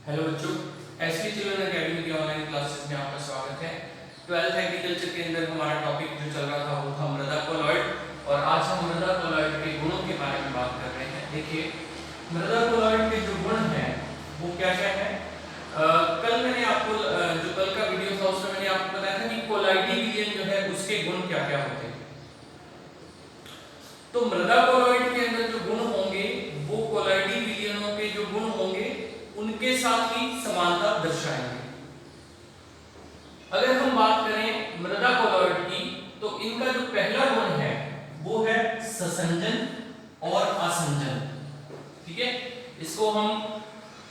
Hello बच्चों, SP children academy की online classes में आपका स्वागत है। 12th एग्रीकल्चर के अंदर हमारा टॉपिक जो चल रहा था वो था मृदा कोलॉइड, और आज हम मृदा कोलॉइड के गुणों के बारे में बात कर रहे हैं। देखिए, मृदा कोलॉइड के जो गुण हैं वो क्या क्या है। कल मैंने आपको जो कल का वीडियो था उसमें मैंने आपको बताया था कि कोलाइडी विलयन जो है उसके गुण क्या क्या होते हैं। तो मृदा कोलॉइड के अंदर जो गुण होंगे वो कोलाइडी विलयनों के जो गुण होंगे उनके साथ ही समानता दर्शाएंगे। अगर हम बात करें मृदा कोलॉइड की, तो इनका जो पहला गुण है वो है ससंजन और असंजन। ठीक है, इसको हम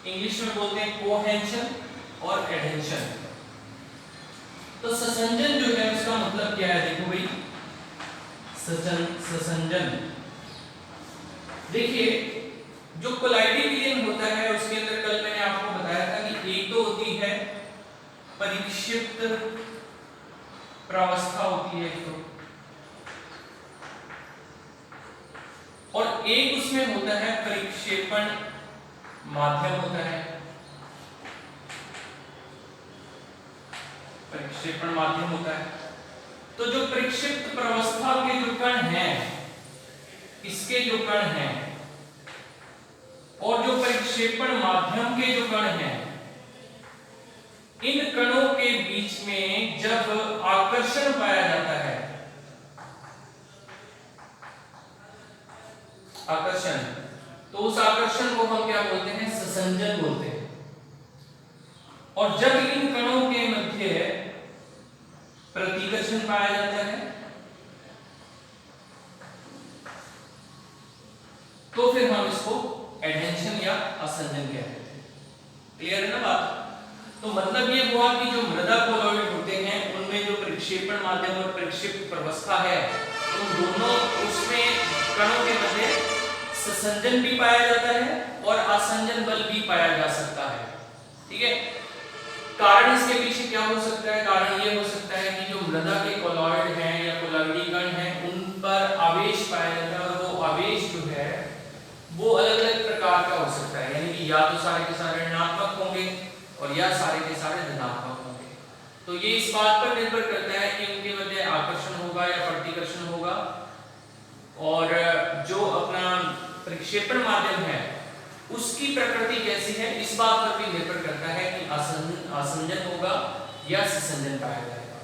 इंग्लिश में बोलते हैं कोहेंशन और एडहेंशन। तो ससंजन जो है उसका मतलब क्या है, देखो भाई, ससंजन। देखिए, जो कोलाइडी विलयन होता है उसके अंदर कल मैंने आपको बताया था कि एक तो होती है परिक्षिप्त प्रावस्था होती है एक तो, और एक उसमें होता है परिक्षेपण माध्यम होता है। परिक्षेपण माध्यम होता है। तो जो परिक्षिप्त प्रावस्था के जो कण हैं, इसके जो कण हैं, और जो परिक्षेपण माध्यम के जो कण हैं, इन कणों के बीच में जब आकर्षण पाया जाता है, आकर्षण, तो उस आकर्षण को हम क्या बोलते हैं, ससंजन बोलते हैं। और जब इन कणों के मध्य प्रतिकर्षण पाया जाता है तो फिर हम इसको एडहेंशन या असंजन कहते हैं। क्लियर है ना बात। तो मतलब ये हुआ कि जो मृदा कोलॉइड होते हैं उनमें जो परिक्षेपण माध्यम और परिक्षिप्त प्रावस्था है, उन दोनों उसमें कणों के मध्य ससंजन भी पाया जाता है और असंजन बल भी पाया जा सकता है। ठीक है, कारण इसके पीछे क्या हो सकता है, कारण ये हो सकता है कि जो मृदा के कोलॉइड हैं या कोलॉइडी कण हैं उन पर आवेश पाया जाता है, और वो आवेश जो है वो अलग अलग प्रकार का हो सकता है, यानी कि या तो सारे के सारे ऋणात्मक होंगे और या सारे के सारे धनात्मक होंगे। तो ये इस बात पर निर्भर करता है कि उनके मध्य आकर्षण होगा या प्रतिकर्षण होगा, और जो अपना परिक्षेपण माध्यम है उसकी प्रकृति कैसी है इस बात पर भी निर्भर करता है कि असंजन होगा या ससंजन पाया जाएगा।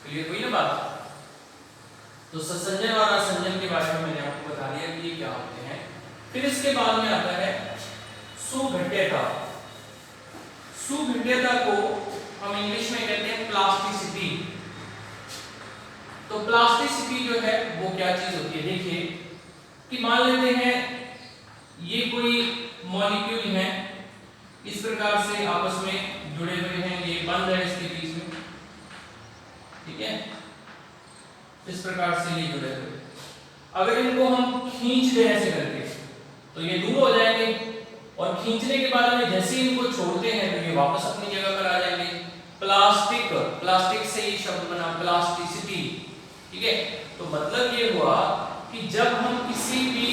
क्लियर हुई ना बात। तो ससंजन और असंजन के बारे में मैंने आपको बता दिया कि ये क्या होते हैं। फिर इसके बाद में आता है सुघट्यता। सुघट्यता को हम इंग्लिश में कहते हैं प्लास्टिसिटी। तो प्लास्टिसिटी जो है वो क्या चीज होती है, देखिए कि मान लेते हैं ये कोई मॉलिक्यूल है, इस प्रकार से आपस में जुड़े हुए हैं, ये बंद है इसके बीच में, ठीक है, इस प्रकार से ये जुड़े हुए। अगर इनको हम खींच दें ऐसे करके तो ये दूर हो जाएंगे, और खींचने के बाद में जैसे ही इनको छोड़ते हैं तो ये वापस अपनी जगह पर आ जाएंगे। प्लास्टिक, प्लास्टिक से ये शब्द बना प्लास्टिसिटी। ठीक है, तो मतलब ये हुआ कि जब हम किसी भी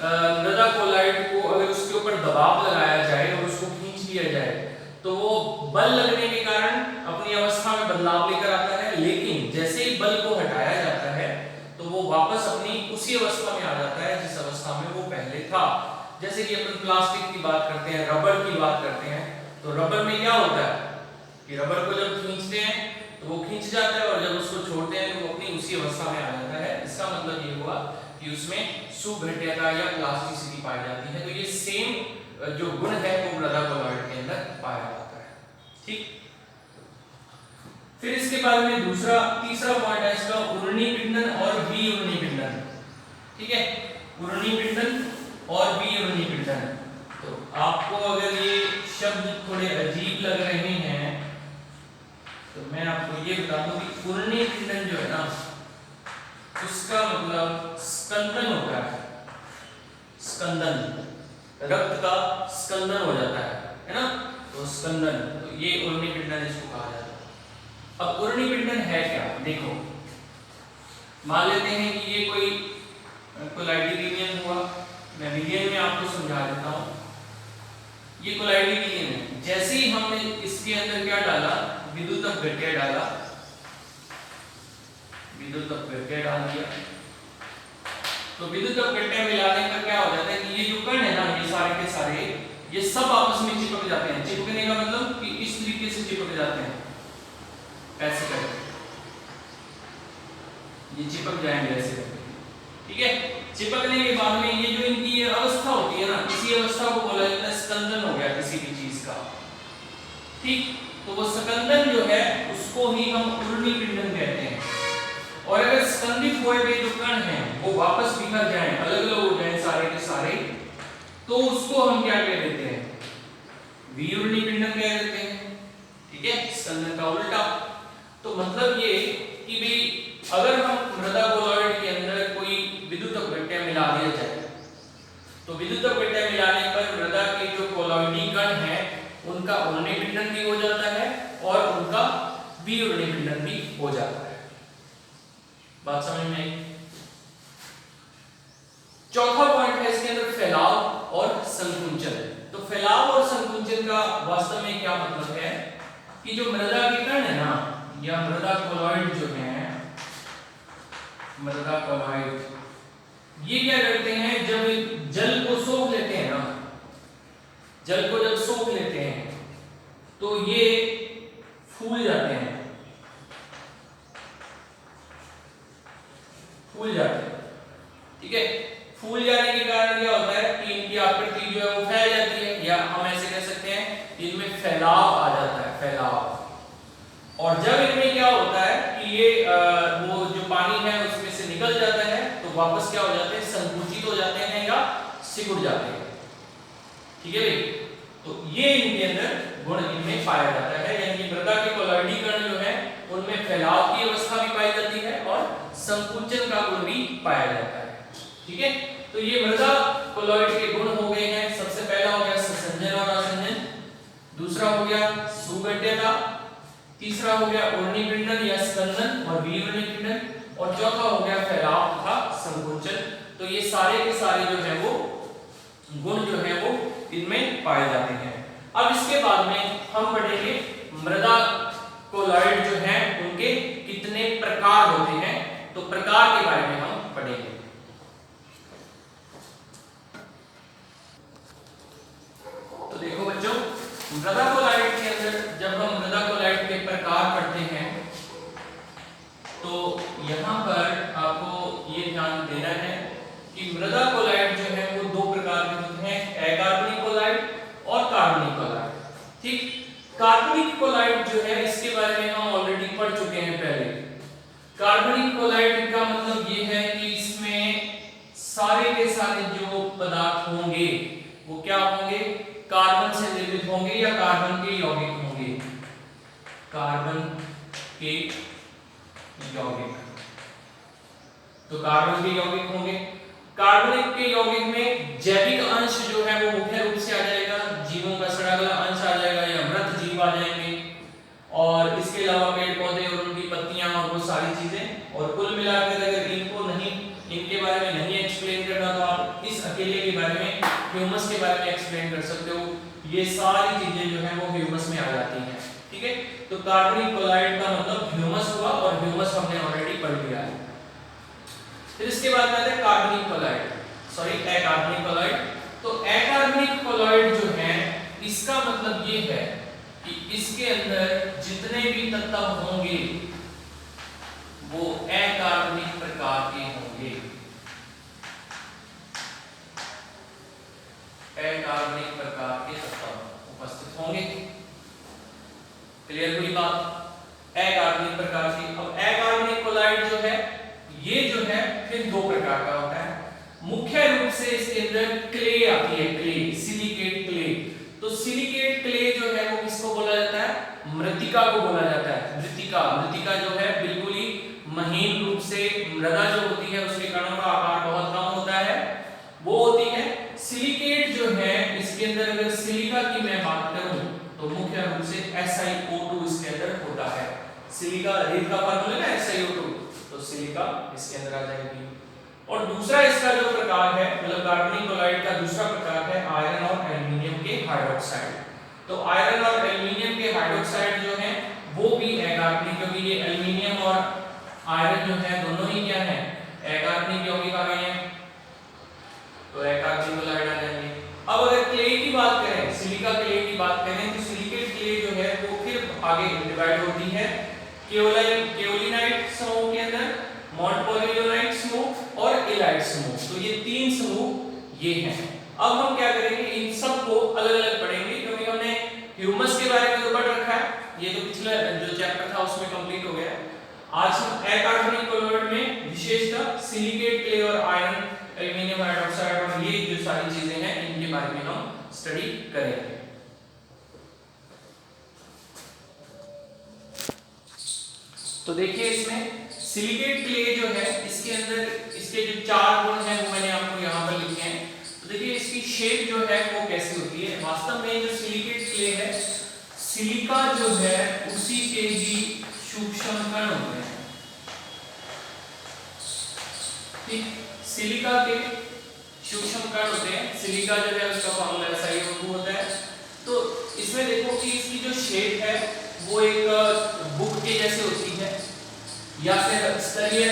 मृदा कोलॉइड को अगर उसके ऊपर दबाव लगाया जाए और उसको खींच लिया जाए तो वो बल लगने के कारण अपनी अवस्था में बदलाव लेकर आता है, लेकिन जैसे ही बल को हटाया जाता है तो वो वापस अपनी उसी अवस्था में आ जाता है जिस अवस्था में वो पहले था। जैसे कि अपन प्लास्टिक की बात करते हैं, रबड़ की बात करते हैं, तो रबड़ में क्या होता है कि रबड़ को जब खींचते हैं तो वो खींच जाता है, और जब उसको छोड़ते हैं तो वो अपनी उसी अवस्था में आ जाता है। इसका मतलब ये हुआ कि उसमें सुघट्यता या प्लास्टिसिटी पाई जाती है। तो ये सेम जो गुण है वो मृदा कोलॉइड के अंदर पाया जाता है। ठीक, फिर इसके बाद में तीसरा पॉइंट है इसका उर्णीपिंडन और विउर्णीपिंडन। ठीक है, उर्णीपिंडन और विउर्णीपिंडन। तो आपको अगर ये शब्द थोड़े अजीब लग रहे हैं तो मैं आपको ये बता दूं कि उर्णीपिंडन जो है ना उसका मतलब स्कंदन होता है। स्कंदन, रक्त का स्कंदन हो जाता है ना, तो स्कंदन, तो ये उर्णीपिंडन इसको कहा जाता है। अब उर्णीपिंडन है क्या, देखो मान लेते हैं कि ये कोई कोलाइडी विलयन हुआ। मैं विलयन में आपको समझा देता हूं। ये कोलाइडी विलयन है, जैसे ही गठिया डाला, विद्युत अपघट्य डाल दिया। तो विद्युत अपघट्य मिलाने पर क्या हो जाता है कि ये जो कण है ना, ये सारे के सारे ये सब आपस में चिपक जाते हैं। चिपकने का मतलब कि इस तरीके से चिपक जाते हैं, ऐसे करके ये चिपक जाएंगे ऐसे करके, ठीक है। चिपकने के बाद में ये जो इनकी ये अवस्था होती है ना, इसी अवस्था को बोला जाता है स्कंदन हो गया किसी भी चीज का, ठीक। तो वो स्कंदन जो है उसको ही हम उर्मी पिंडन कहते हैं। और अगर स्कंदित हुए हुए जो कण हैं वो वापस बिखर जाएं, अलग अलग हो जाएं सारे के सारे, तो उसको हम क्या कह देते हैं, वियुर्णी पिंडन कह देते हैं, ठीक है, स्कंदन का उल्टा। तो मतलब ये कि भाई अगर हम मृदा कोलॉइड के अंदर कोई विद्युत अपघट्य मिला दिया जाए, तो विद्युत अपघट्य मिलाने पर मृदा के जो कोलॉइडी कण हैं उनका उर्णी पिंडन भी हो जाता है और उनका वियुर्णी पिंडन भी हो जाता है। बात समझ में आई? चौथा पॉइंट है इसके अंदर फैलाव और संकुंचन। तो फैलाव और संकुंचन का वास्तव में क्या मतलब है कि जो मृदा के कण है ना, या मृदा कोलॉइड जो है, मृदा कोलॉइड, ये क्या करते हैं, जब जल को सोख लेते हैं ना, जल को जब सोख लेते हैं तो ये फूल जाते हैं, फूल जाते हैं, ठीक है। फूल जाने के कारण क्या होता है कि इनकी आकृति जो है वो फैल जाती है, या हम ऐसे कह सकते हैं इनमें फैलाव आ जाता है, फैलाव। और जब इनमें क्या होता है कि ये वो जो पानी है उसमें से निकल जाता है तो वापस क्या हो जाते हैं, संकुचित हो जाते हैं या सिकुड़ जाते हैं, ठीक है भाई। तो ये इनके अंदर गुण इनमें पाया जाता है, यानी मृदा के कोलॉइडी कण जो है उनमें फैलाव की अवस्था भी पाई जाती है और संकुचन का गुण भी पाया जाता है, ठीक है। तो ये मृदा कोलॉइड के गुण हो गए हैं। सबसे पहला हो गया ससंजन और आसंजन, दूसरा हो गया सुगठ्यता, तीसरा हो गया उर्णी पिंडन या स्कंदन और वियुर्णी पिंडन, और चौथा हो गया फैलाव तथा संकुचन। तो ये सारे के सारे जो है वो गुण जो है वो इनमें पाए जाते हैं। अब इसके बाद में हम पढ़ेंगे मृदा कोलॉइड जो है उनके कितने प्रकार होते हैं, तो प्रकार के बारे में हम पढ़ेंगे। तो देखो बच्चों, मृदा कोलॉइड के अंदर जब हम मृदा कोलॉइड के प्रकार पढ़ते हैं तो यहाँ पर आपको ये ध्यान देना है कि मृदा कोलॉइड जो है वो दो प्रकार के होते हैं, अकार्बनिक कोलॉइड और कार्बनिक कोलॉइड, ठीक। कार्बनिक कोलॉइड जो है इसके बारे में हम ऑलरेडी पढ़ चुके हैं पहले। कार्बनिक कोलॉइड का मतलब ये है कि इसमें सारे के सारे जो पदार्थ होंगे वो क्या होंगे, कार्बन से निर्मित होंगे या कार्बन के यौगिक होंगे, कार्बन के यौगिक। तो कार्बन के यौगिक होंगे। कार्बनिक के यौगिक में जैविक अंश जो है वो मुख्य रूप से आ जाएगा, जीवों का सड़ा गला अंश आ जाएगा या मृत जीव आ जाएंगे, और इसके अलावा पेड़ पौधे और उनकी पत्तियां और वो सारी चीजें। और कुल मिलाकर अगर इनको नहीं, इनके बारे में नहीं एक्सप्लेन करना तो आप इस अकेले के बारे में, ह्यूमस के बारे में एक्सप्लेन कर सकते हो। ये सारी चीजें जो है वो ह्यूमस में आ जाती हैं, ठीक है। तो कार्बनिक कोलॉइड का मतलब ह्यूमस हुआ, और ह्यूमस हमने ऑलरेडी पढ़ लिया है। फिर इसके बाद आता है कार्बनिक कोलॉइड, सॉरी अकार्बनिक कोलॉइड। तो अकार्बनिक कोलॉइड जो है इसका मतलब ये है कि इसके अंदर जितने भी तत्व होंगे वो अकार्बनिक प्रकार के होंगे, अकार्बनिक प्रकार के तत्व उपस्थित होंगे। क्लियर हुई बात, अकार्बनिक प्रकार की। अब अकार्बनिक कोलॉइड जो है ये जो है फिर दो प्रकार का होता है। मुख्य रूप से इसके अंदर क्ले आती है, क्ले, सिलिकेट क्ले। तो सिलिकेट क्ले जो है वो किसको बोला जाता है, मृत्तिका को बोला जाता है। मृत्तिका, मृत्तिका जो है बिल्कुल ही महीन रूप से मृदा जो होती है उसके कणों का आकार बहुत कम होता है, वो होती है। सिलिकेट जो है इसके अंदर अगर सिलिका की मैं बात करूं तो मुख्य रूप से SiO2 इसके अंदर होता है। सिलिका रेत का फार्मूला है ना SiO2, तो सिलिका इसके अंदर आ जाएगी। और दूसरा इसका जो प्रकार है, मतलब कार्बनिक क्लोराइड का दूसरा प्रकार है आयरन और एल्युमिनियम के हाइड्रोक्साइड। तो आयरन और एल्युमिनियम के हाइड्रोक्साइड जो है वो भी अकार्बनिक, क्योंकि ये एल्युमिनियम और आयरन जो है दोनों ही क्या है अकार्बनिक यौगिक आ गए हैं, तो अकार्बनिक वाला हटा देंगे। अब अगर क्ले की बात करें, सिलिका क्ले की बात करें, तो सिलिकेट क्ले जो है वो फिर आगे डिवाइड होती है केओलिनाइट समूह के अंदर, मॉन्टमोरिलोनाइट समूह और इलाइट समूह। तो ये तीन समूह ये हैं। अब हम क्या करेंगे, इन सबको अलग-अलग पढ़ेंगे, क्योंकि हमने ह्यूमस के बारे में तो पढ़ रखा है, ये तो पिछला जो चैप्टर था उसमें कंप्लीट हो गया। आज हम अकार्बनिक कोलोइड में विशेषतः सिलिकेट क्ले और आयरन एल्युमिनियम हाइड्रोक्साइड और ये जो सारी चीजें हैं इनके बारे में हम स्टडी करेंगे। तो देखिए इसमें सिलिकेट क्ले जो है इसके अंदर इसके जो चार गुण हैं वो मैंने आपको यहाँ पर लिखे हैं। तो देखिए इसकी शेप जो है वो कैसी होती है। वास्तव में जो सिलिकेट क्ले है, सिलिका जो है उसी के ही सूक्ष्म कण होते हैं, ठीक, सिलिका के सूक्ष्म कण होते हैं। सिलिका जो है उसका फॉर्मूला SiO2 होता है। तो इसमें देखो कि इसकी जो शेप है वो एक बुक के जैसे होती है, या फिर स्तरीय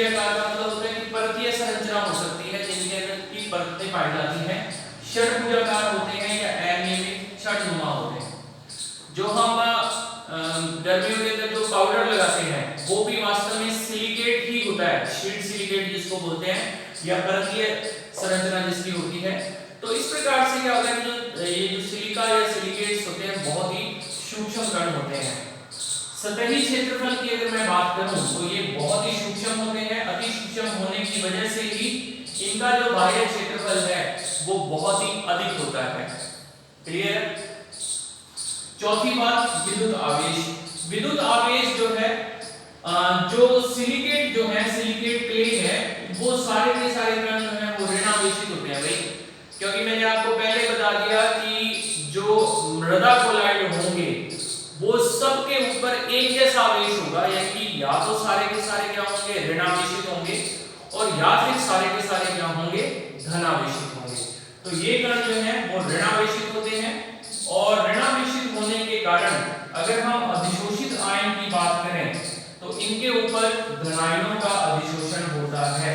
आकार का मतलब होता है कि परतीय संरचना हो सकती है जिनके अंदर की परतें पाई जाती हैं, षट्भुजाकार होते हैं या अनियमित षट्भुमा होते हैं। जो हम गर्मियों के अंदर जो पाउडर लगाते हैं वो भी वास्तव में सिलिकेट ही होता है, शीट सिलिकेट जिसको बोलते हैं, या परतीय संरचना जिसकी होती है। तो इस प्रकार से क्या होता है कि ये जो सिलिका या सिलिकेट्स होते हैं बहुत ही सूक्ष्म कण होते हैं। सतही क्षेत्रफल की अगर मैं बात करूं तो ये बहुत ही सूक्ष्म होते हैं। अति सूक्ष्म होने की वजह से ही इनका जो बाह्य क्षेत्रफल है वो बहुत ही अधिक होता है। क्लियर। चौथी बात, विद्युत आवेश। विद्युत आवेश जो है जो सिलिकेट जो है सिलिकेट क्ले है वो सारे के सारे कण जो है वो ऋणावेशित होते हैं भाई, क्योंकि मैंने आपको पहले बता दिया कि जो मृदा कोलाइड होंगे वो सबके ऊपर एक जैसा आवेश होगा, यानी कि या तो सारे के सारे क्या होंगे ऋणावेशित होंगे और या फिर सारे के सारे क्या होंगे धनावेशित होंगे। तो ये कण जो है वो ऋणावेशित होते हैं और ऋणावेशित होने के कारण अगर हम अधिशोषित आयन की बात करें तो इनके ऊपर धनायनों का अधिशोषण होता है,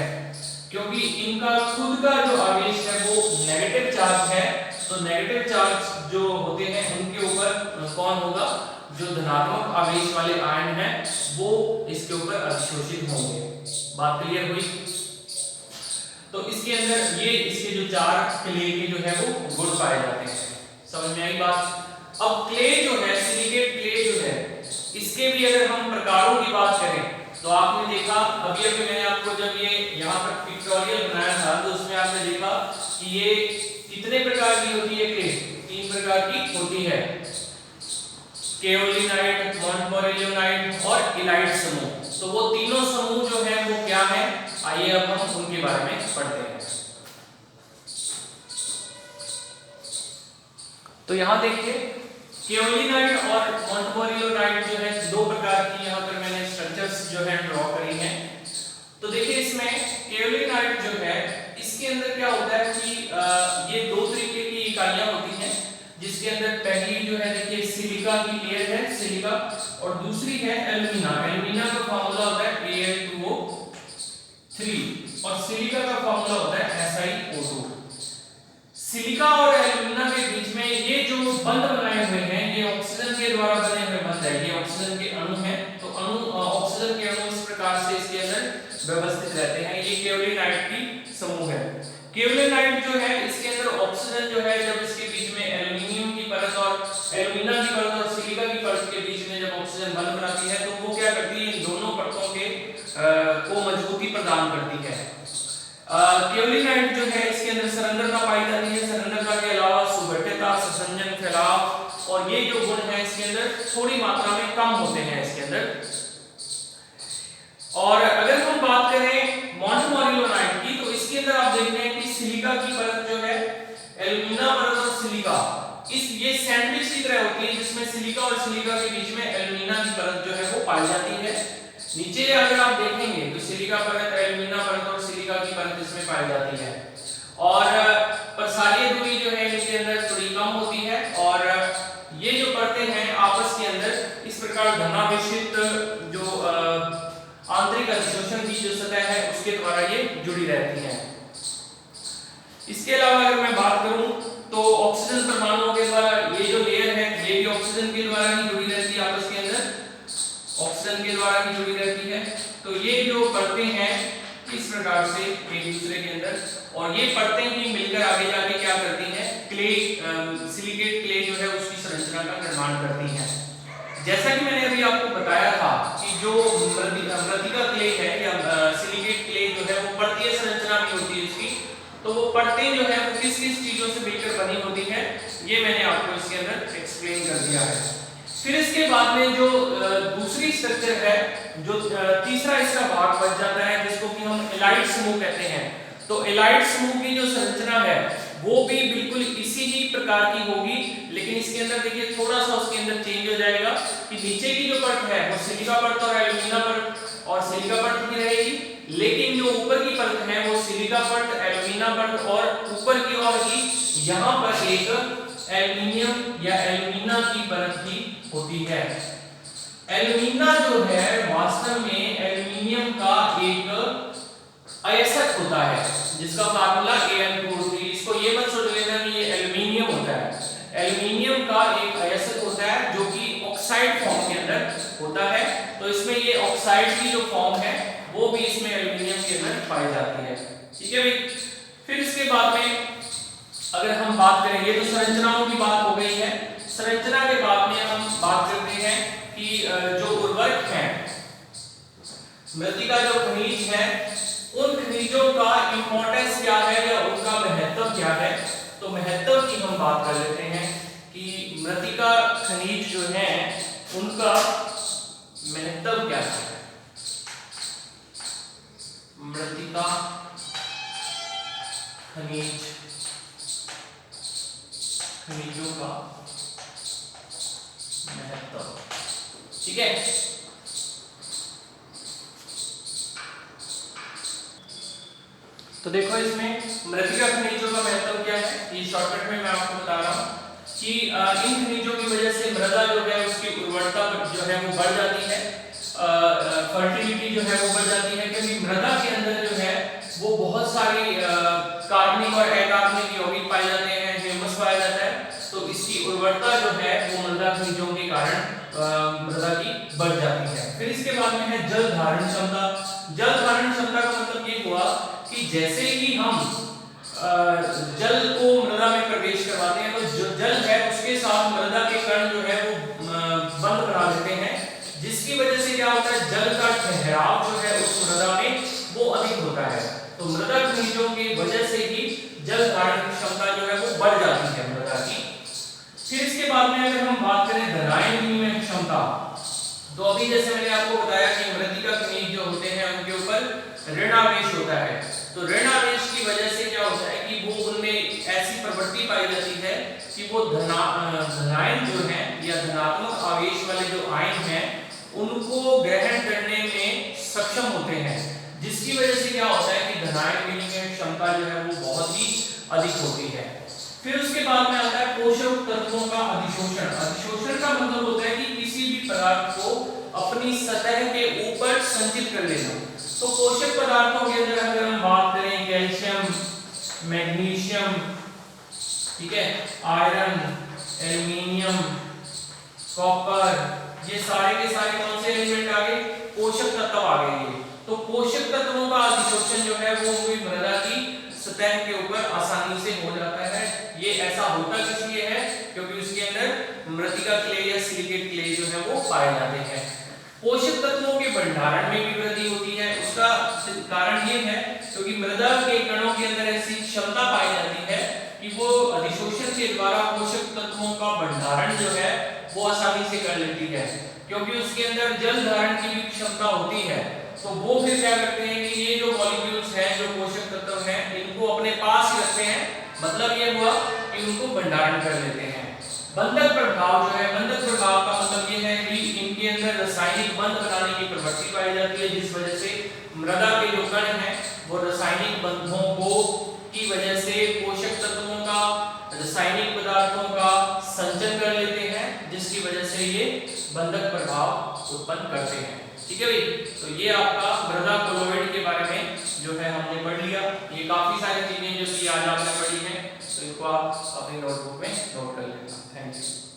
क्योंकि इनका खुद का जो आवेश है वो नेगेटिव चार्ज है। तो नेगेटिव चार्ज जो होते हैं उनके ऊपर कौन होगा, जो धनात्मक आवेश वाले आयन हैं वो इसके ऊपर अधिशोषित होंगे। बात क्लियर हुई। तो इसके अंदर ये इसके जो चार क्ले के जो है वो गुण पाए जाते हैं। समझ में आई बात। अब क्ले जो है सिलिकेट क्ले जो है इसके भी अगर हम प्रकारों की बात करें तो आपने देखा अभी मैंने आपको जब ये यहाँ पर पिक्टोरियल बनाया था तो उसमें आपने देखा कि ये कितने प्रकार की होती है क्ले, तीन प्रकार की होती है, केओलिनाइट, मॉन्टमोरिलोनाइट और इलाइट समूह। तो वो तीनों समूह जो है वो क्या है, आइए अब हम उनके बारे में पढ़ते हैं। तो यहाँ देखिए केओलिनाइट और मॉन्टमोरिलोनाइट जो है दो प्रकार की यहाँ पर मैंने स्ट्रक्चर्स जो है ड्रॉ करी हैं। तो देखिए इसमें केओलिनाइट जो है इसके अंदर क्या होता है कि ये दो तरीके की इकाइयां होती हैं, जिसके अंदर पहली जो है देखिए सिलिका की लेयर है, सिलिका, और दूसरी है एल्यूमिना। एल्यूमिना का फार्मूला होता है Al2O3 और सिलिका का फार्मूला होता है SiO2। सिलिका और एल्यूमिना के बीच में ये जो बंध बनाए हुए हैं ये ऑक्सीजन के द्वारा बने हुए बंध है, ये ऑक्सीजन के अणु हैं। तो अणु ऑक्सीजन के अणु इस प्रकार से इसके अंदर व्यवस्थित रहते हैं। ये केओलिनाइट की समूह है। केओलिनाइट जो है इसके अंदर ऑक्सीजन जो है जब इसके बीच में एल्युमिनियम की परत और एल्यूमिना की परत और सिलिका की परत के बीच में जब ऑक्सीजन बंध बनाती है तो वो क्या करती है, इन दोनों परतों के को मजबूती प्रदान करती है। केओलिनाइट जो है इसके अंदर सरंध्रता पाई जाती है। सरंध्रता के अलावा सुगठिता, संसंजन, फैलाव और ये जो गुण है इसके अंदर थोड़ी मात्रा में कम होते हैं इसके अंदर। और अगर हम बात करें मॉन्टमोरिलोनाइट की तो इसके अंदर आप देख रहे हैं कि सिलिका की परत जो है एल्यूमिना परत और सिलिका ये सैंडविच की तरह होती है, जिसमें सिलिका और सिलिका के बीच में एल्यूमिना की परत जो है वो पाई जाती है। नीचे अगर आप देखेंगे तो सिलिका परत, एल्यूमिना परत और सिलिका की परत इसमें पाई जाती है और प्रसारीय दूरी जो है इसके अंदर थोड़ी कम होती है और ये जो परतें हैं आपस के अंदर इस प्रकार प्रकार धनावेशित जो आंतरिक अधिशोषण की जो सतह है उसके द्वारा ये जुड़ी रहती है। इसके अलावा अगर मैं बात करूं तो ऑक्सीजन परमाणुओं के द्वारा ये जो लेयर है ये भी ऑक्सीजन के द्वारा ही जुड़ी रहती है, आपस के अंदर ऑक्सीजन के द्वारा ही जुड़ी रहती है। तो ये जो परतें हैं इस प्रकार से एक दूसरे के अंदर, और ये परतें ही मिलकर आगे जाके क्या करती हैं, क्ले सिलिकेट क्ले जो है उसकी संरचना का निर्माण करती हैं। जैसा कि मैंने अभी आपको बताया था कि जो मृतिका क्ले है या सिलिकेट क्ले जो है वो परतीय संरचना भी होती है इसकी, तो वो परतें जो है वो किस किस चीजों से मिलकर बनी होती है ये मैंने आपको इसके अंदर एक्सप्लेन कर दिया है। फिर इसके बाद में जो दूसरी स्ट्रक्चर है, जो तीसरा इसका भाग बच जाता है जिसको कि हम एलाइड समूह कहते हैं। तो एलाइड समूह की जो संरचना है वो भी बिल्कुल इसी ही प्रकार की होगी, लेकिन इसके अंदर देखिए थोड़ा सा उसके अंदर चेंज हो जाएगा कि नीचे की जो परत है वो सिलिका परत और एल्यूमिना परत और सिलिका परत की रहेगी, लेकिन जो ऊपर की परत है वो सिलिका परत, एल्यूमिना परत और ऊपर की ओर ही यहाँ पर एक एल्युमिनियम या एल्यूमिना की परत भी होती है। एल्यूमिना जो है वास्तव में एल्यूमिनियम का एक अयस्क होता है जिसका फार्मूला Al2O3, इसको ये मत सोच लेना कि ये एल्यूमिनियम होता है। एल्यूमिनियम का एक अयस्क होता है जो कि ऑक्साइड फॉर्म के अंदर होता है, तो इसमें ये ऑक्साइड की जो फॉर्म है वो भी इसमें एल्यूमिनियम के अंदर पाई जाती है। ठीक है भाई। फिर इसके बाद में अगर हम बात करें, ये तो संरचनाओं की बात हो गई है। संरचना के बाद में हम बात करते हैं कि जो उर्वरक हैं, मृतिका जो खनिज है उन खनिजों का इंपॉर्टेंस क्या है या उनका महत्व क्या है। तो महत्व की हम बात कर लेते हैं कि मृतिका खनिज जो है उनका महत्व क्या है। मृतिका खनिजों का महत्व, ठीक है। तो देखो इसमें मृतिका खनिजों का महत्व क्या है, ये शॉर्टकट में मैं आपको बता रहा हूँ कि इन खनिजों की वजह से मृदा जो है उसकी उर्वरता जो है वो बढ़ जाती है, फर्टिलिटी जो है वो बढ़ जाती है, क्योंकि मृदा के अंदर जो है वो बहुत सारी कार्बनिक और अकार्बनिक यौगिक पाए जाते हैं, ह्यूमस पाया जाता है, तो इसकी उर्वरता जो है वो मृदा खनिजों के कारण मृदा की बढ़ जाती है। फिर इसके बाद में है जल धारण क्षमता। जल धारण क्षमता का मतलब ये हुआ कि जैसे ही हम जल को मृदा में प्रवेश करवाते हैं तो जो जल है उसके साथ मृदा के कण जो है वो बंध बना लेते हैं, जिसकी वजह से क्या होता है, जल का ठहराव जो है उस मृदा में वो अधिक होता है। तो मृदा खनिजों की वजह से ही जल धारण की क्षमता जो है वो बढ़ जाती है मृदा की। फिर इसके बाद में अगर हम बात करें धनायन विनिमय क्षमता, तो अभी जैसे मैंने आपको बताया कि मृतिका खनिज जो होते हैं उनके ऊपर ऋणावेश होता है, तो ऋणावेश की वजह से क्या होता है कि वो उनमें ऐसी प्रवृत्ति पाई जाती है कि वो धनायन जो है या धनात्मक आवेश वाले जो आयन हैं उनको ग्रहण करने में सक्षम होते हैं, जिसकी वजह से क्या होता है कि धनायन विनिमय क्षमता जो है वो बहुत ही अधिक होती है। फिर उसके बाद में आता है पोषक तत्वों का अधिशोषण। अधिशोषण का मतलब होता है कि किसी भी पदार्थ को अपनी सतह के ऊपर संचित कर लेना। तो पोषक पदार्थों के अंदर अगर हम बात करें कैल्शियम, मैग्नीशियम, ठीक है, आयरन, एल्युमिनियम, कॉपर, ये सारे के सारे कौन से एलिमेंट आ गए, पोषक तत्व आ गए। तो पोषक तत्वों का अधिशोषण जो है वो भी मृदा की सतह के ऊपर आसानी से हो जाता है। ये ऐसा होता किस लिए है, क्योंकि उसके अंदर मृतिका क्ले या सिलिकेट क्ले जो है वो पाए जाते हैं। पोषक तत्वों के भंडारण में भी वृद्धि होती है, उसका कारण ये है क्योंकि मृदा के कणों के अंदर ऐसी क्षमता पाई जाती है कि वो अधिशोषण के द्वारा पोषक तत्वों का भंडारण जो है वो आसानी से कर लेती है, क्योंकि उसके अंदर जल धारण की भी क्षमता होती है। तो वो फिर क्या करते हैं कि ये जो मॉलिक्यूल्स हैं, जो पोषक तत्व हैं, इनको अपने पास ही रखते हैं, मतलब ये हुआ कि उनको भंडारण कर लेते हैं। बंधक प्रभाव जो है, बंधक प्रभाव का मतलब ये है कि इनके अंदर रासायनिक बंध बनाने की प्रवृत्ति पाई जाती है, जिस वजह से मृदा के जो कण हैं वो रासायनिक बंधों को की वजह से पोषक तत्वों का, रासायनिक पदार्थों का संचय कर लेते हैं, जिसकी वजह से ये बंधक प्रभाव उत्पन्न करते हैं। ठीक है भाई, तो ये आपका मृदा कोलोइड के बारे में जो है हमने पढ़ लिया। ये काफी सारी चीजें जो कि आज आपने पढ़ी हैं, तो इनको आप अपनी नोटबुक में नोट कर लेना। Thank you.